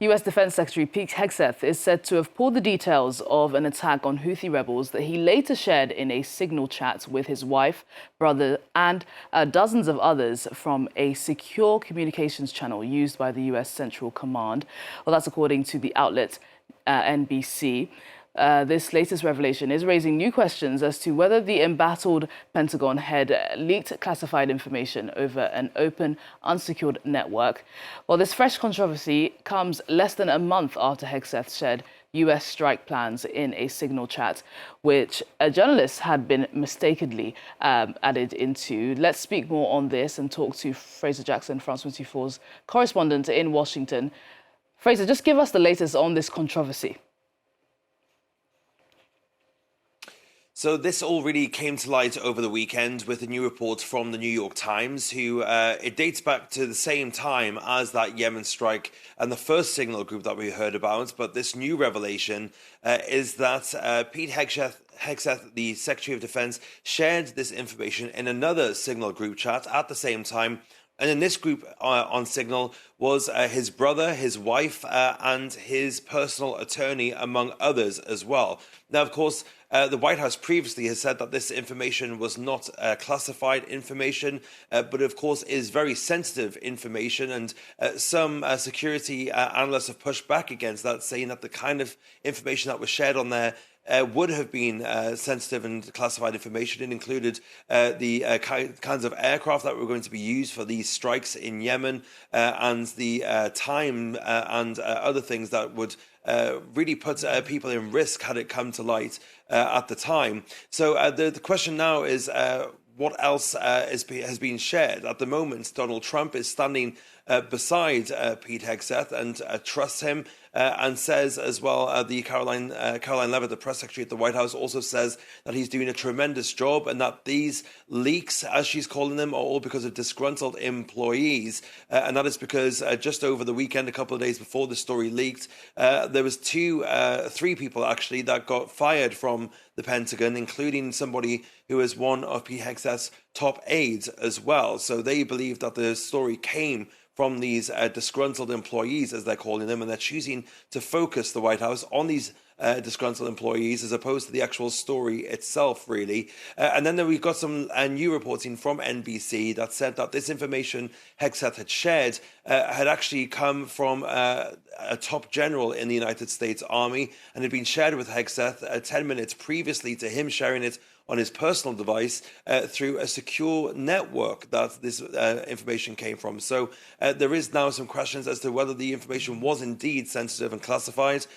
U.S. Defense Secretary Pete Hegseth is said to have pulled the details of an attack on Houthi rebels that he later shared in a Signal chat with his wife, brother, and dozens of others from a secure communications channel used by the U.S. Central Command. Well, that's according to the outlet NBC. This latest revelation is raising new questions as to whether the embattled Pentagon had leaked classified information over an open, unsecured network. Well, this fresh controversy comes less than a month after Hegseth shared U.S. strike plans in a Signal chat, which a journalist had been mistakenly added into. Let's speak more on this and talk to Fraser Jackson, France 24's correspondent in Washington. Fraser, just give us the latest on this controversy. So this all really came to light over the weekend with a new report from the New York Times, who it dates back to the same time as that Yemen strike and the first Signal group that we heard about. But this new revelation is that Pete Hegseth, the Secretary of Defense, shared this information in another Signal group chat at the same time. And in this group on Signal was his brother, his wife, and his personal attorney, among others as well. Now, of course, the White House previously has said that this information was not classified information, but of course is very sensitive information. And some security analysts have pushed back against that, saying that the kind of information that was shared on there would have been sensitive and classified information. It included the kinds of aircraft that were going to be used for these strikes in Yemen and the time and other things that would really put people in risk had it come to light at the time. So the question now is what else has been shared? At the moment, Donald Trump is standing beside Pete Hegseth and trusts him and says as well, the Caroline Leavitt, the press secretary at the White House, also says that he's doing a tremendous job and that these leaks, as she's calling them, are all because of disgruntled employees. And that is because just over the weekend, a couple of days before the story leaked, there was three people actually that got fired from the Pentagon, including somebody who is one of Pete Hegseth's top aides as well. So they believe that the story came from these disgruntled employees, as they're calling them, and they're choosing to focus the White House on these disgruntled employees as opposed to the actual story itself, really. And then we've got some new reporting from NBC that said that this information Hegseth had shared had actually come from a top general in the United States Army and had been shared with Hegseth 10 minutes previously to him sharing it on his personal device through a secure network that this information came from. So there is now some questions as to whether the information was indeed sensitive and classified,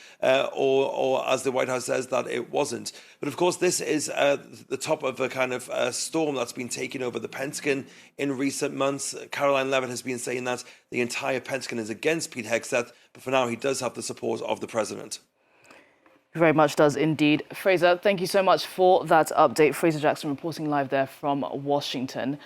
or as the White House says, that it wasn't. But of course, this is the top of a kind of storm that's been taking over the Pentagon in recent months. Caroline Leavitt has been saying that the entire Pentagon is against Pete Hegseth, but for now he does have the support of the president. Very much does indeed. Fraser, thank you so much for that update. Fraser Jackson reporting live there from Washington.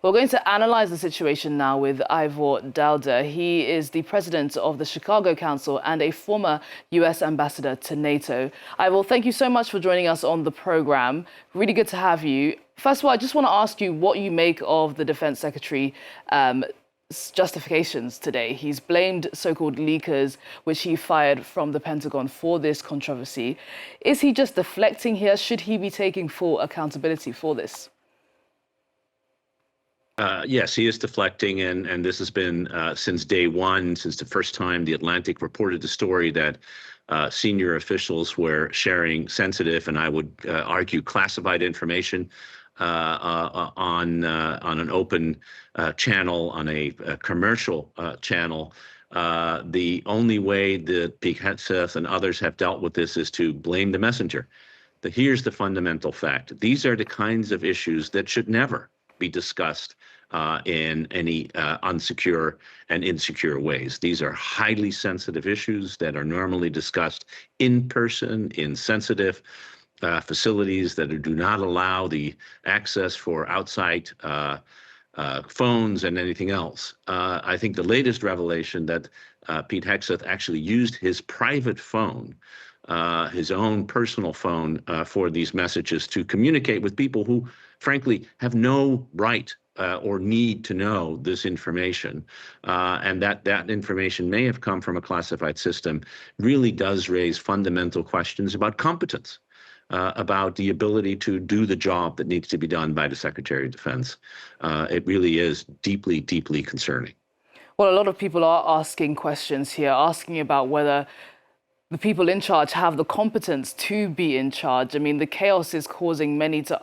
We're going to analyze the situation now with Ivo Daalder. He is the president of the Chicago Council and a former U.S. ambassador to NATO. Ivo, thank you so much for joining us on the program. Really good to have you. First of all, I just want to ask you what you make of the Defense Secretary justifications today. He's blamed so-called leakers, which he fired from the Pentagon, for this controversy. Is he just deflecting here? Should he be taking full accountability for this? Yes, he is deflecting, and this has been since day one, since the first time The Atlantic reported the story that senior officials were sharing sensitive, and I would argue classified information on an open channel, on a commercial channel. The only way that Pete Hegseth and others have dealt with this is to blame the messenger. Here's the fundamental fact. These are the kinds of issues that should never be discussed in any unsecure and insecure ways. These are highly sensitive issues that are normally discussed in person, in sensitive facilities that do not allow the access for outside phones and anything else. I think the latest revelation that Pete Hegseth actually used his private phone his own personal phone for these messages to communicate with people who, frankly, have no right or need to know this information, and that information may have come from a classified system, really does raise fundamental questions about competence, about the ability to do the job that needs to be done by the Secretary of Defense. It really is deeply, deeply concerning. Well, a lot of people are asking questions here, asking about whether the people in charge have the competence to be in charge. I mean, the chaos is causing many to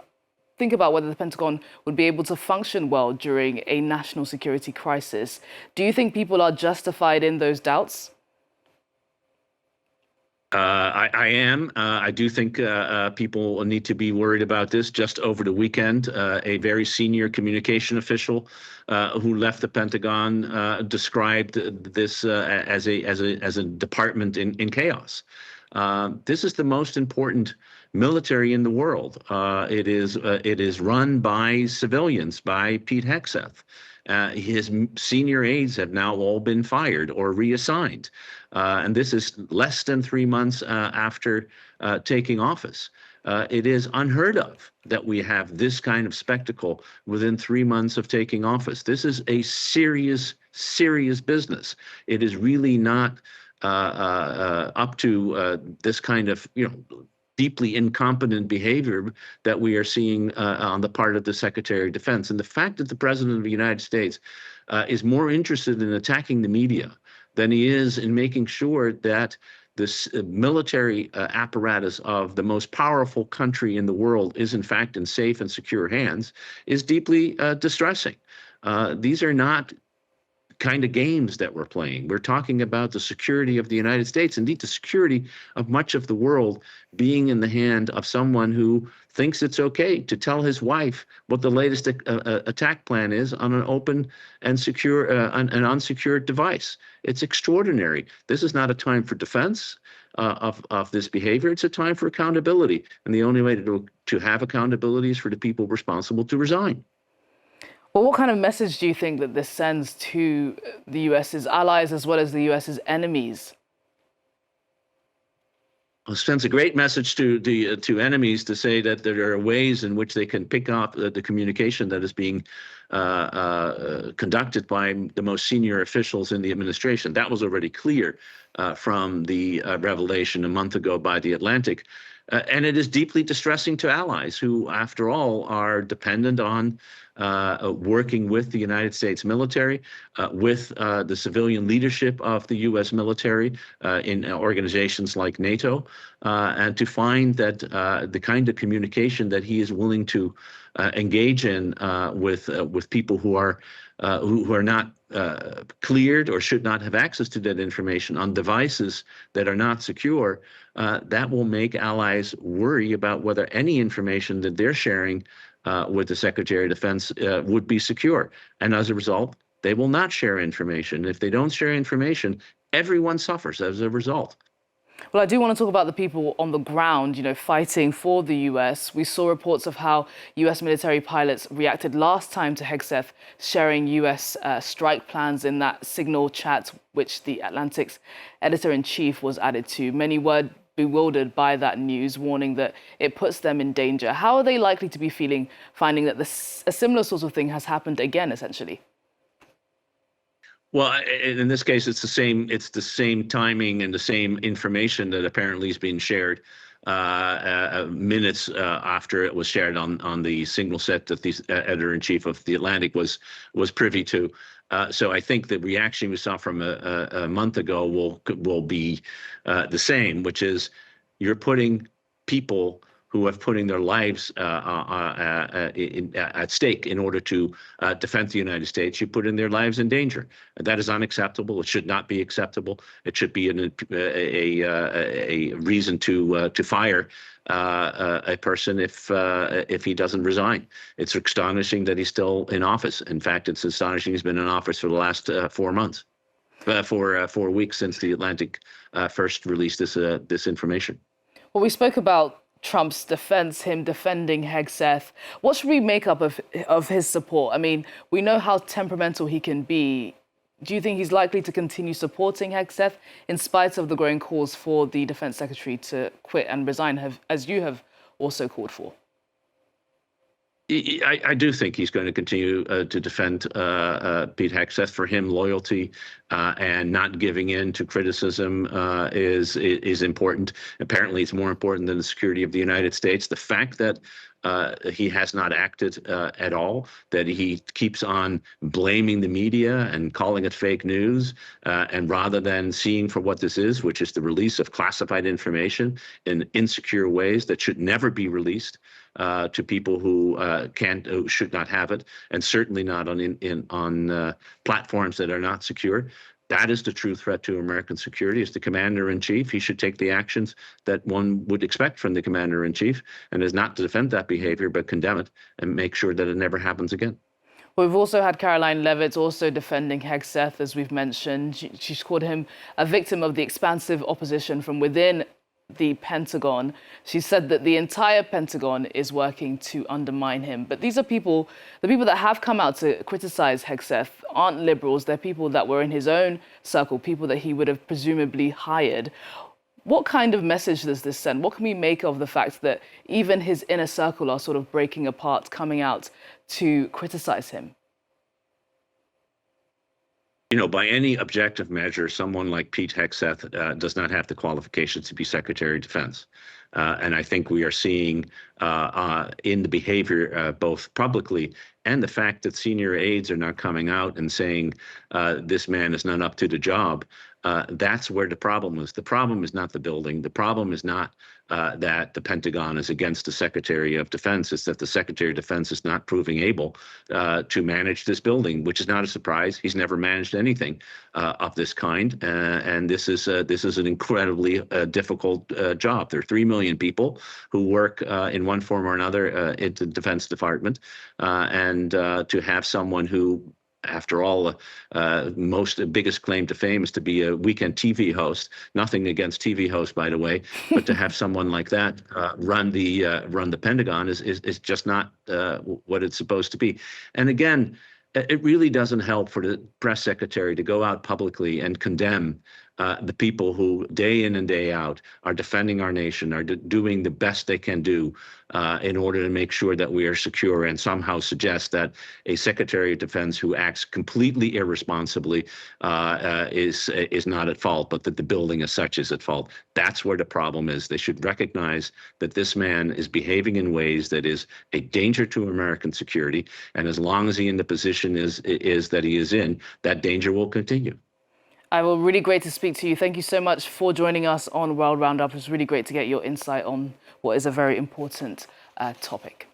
think about whether the Pentagon would be able to function well during a national security crisis. Do you think people are justified in those doubts? I am. I do think people need to be worried about this. Just over the weekend, a very senior communication official who left the Pentagon described this as a department in chaos. This is the most important military in the world. It is run by civilians, by Pete Hegseth. His senior aides have now all been fired or reassigned. And this is less than 3 months after taking office. It is unheard of that we have this kind of spectacle within 3 months of taking office. This is a serious, serious business. It is really not up to this kind of, deeply incompetent behavior that we are seeing on the part of the Secretary of Defense. And the fact that the President of the United States is more interested in attacking the media than he is in making sure that this military apparatus of the most powerful country in the world is in fact in safe and secure hands is deeply distressing. These are not kind of games that we're playing. We're talking about the security of the United States, indeed the security of much of the world being in the hand of someone who thinks it's okay to tell his wife what the latest attack plan is on an open and secure, an unsecured device. It's extraordinary. This is not a time for defense of this behavior. It's a time for accountability. And the only way to have accountability is for the people responsible to resign. Well, what kind of message do you think that this sends to the US's allies as well as the US's enemies? Well, it sends a great message to enemies to say that there are ways in which they can pick up the communication that is being conducted by the most senior officials in the administration. That was already clear from the revelation a month ago by The Atlantic. And it is deeply distressing to allies who, after all, are dependent on working with the United States military, with the civilian leadership of the U.S. military in organizations like NATO, and to find that the kind of communication that he is willing to engage in with people who are not cleared or should not have access to that information on devices that are not secure, that will make allies worry about whether any information that they're sharing with the Secretary of Defense would be secure. And as a result, they will not share information. If they don't share information, everyone suffers as a result. Well, I do want to talk about the people on the ground, fighting for the US. We saw reports of how US military pilots reacted last time to Hegseth sharing US strike plans in that signal chat, which the Atlantic's editor-in-chief was added to. Many were bewildered by that news, warning that it puts them in danger. How are they likely to be feeling, finding that a similar sort of thing has happened again, essentially? Well, in this case, it's the same timing and the same information that apparently is being shared minutes after it was shared on the signal set that the editor-in-chief of The Atlantic was privy to. So I think the reaction we saw from a month ago will be the same, which is you're putting people who have putting their lives at stake in order to defend the United States. You put in their lives in danger. That is unacceptable. It should not be acceptable. It should be a reason to fire a person if he doesn't resign. It's astonishing that he's still in office. In fact, it's astonishing he's been in office for the last 4 months, 4 weeks since The Atlantic first released this information. Well, we spoke about Trump's defense, him defending Hegseth. What should we make up of his support? I mean, we know how temperamental he can be. Do you think he's likely to continue supporting Hegseth in spite of the growing calls for the Defense Secretary to quit and resign, as you have also called for? I do think he's going to continue to defend Pete Hegseth. For him, loyalty and not giving in to criticism is important. Apparently, it's more important than the security of the United States. The fact that he has not acted at all, that he keeps on blaming the media and calling it fake news, and rather than seeing for what this is, which is the release of classified information in insecure ways that should never be released to people who should not have it, and certainly not on platforms that are not secure. That is the true threat to American security. As the commander-in-chief, he should take the actions that one would expect from the commander-in-chief, and is not to defend that behavior, but condemn it and make sure that it never happens again. We've also had Caroline Leavitt also defending Hegseth, as we've mentioned. She's called him a victim of the expansive opposition from within the Pentagon. She said that the entire Pentagon is working to undermine him. But these are the people that have come out to criticize Hegseth aren't liberals. They're people that were in his own circle, people that he would have presumably hired. What kind of message does this send? What can we make of the fact that even his inner circle are sort of breaking apart, coming out to criticize him? You know, by any objective measure, someone like Pete Hegseth does not have the qualifications to be Secretary of Defense. And I think we are seeing in the behavior, both publicly and the fact that senior aides are not coming out and saying this man is not up to the job. That's where the problem is. The problem is not the building. The problem is not that the Pentagon is against the Secretary of Defense. It's that the Secretary of Defense is not proving able to manage this building, which is not a surprise. He's never managed anything of this kind, and this is an incredibly difficult job. There are 3 million people who work in one form or another in the Defense Department, and to have someone who, after all, biggest claim to fame is to be a weekend TV host. Nothing against TV hosts, by the way, but to have someone like that run the Pentagon is just not what it's supposed to be. And again, it really doesn't help for the press secretary to go out publicly and condemn the people who day in and day out are defending our nation, are doing the best they can do in order to make sure that we are secure, and somehow suggest that a Secretary of Defense who acts completely irresponsibly is not at fault, but that the building as such is at fault. That's where the problem is. They should recognize that this man is behaving in ways that is a danger to American security, and as long as he in the position is that he is in, that danger will continue. Ivo, really great to speak to you. Thank you so much for joining us on World Roundup. It's really great to get your insight on what is a very important topic.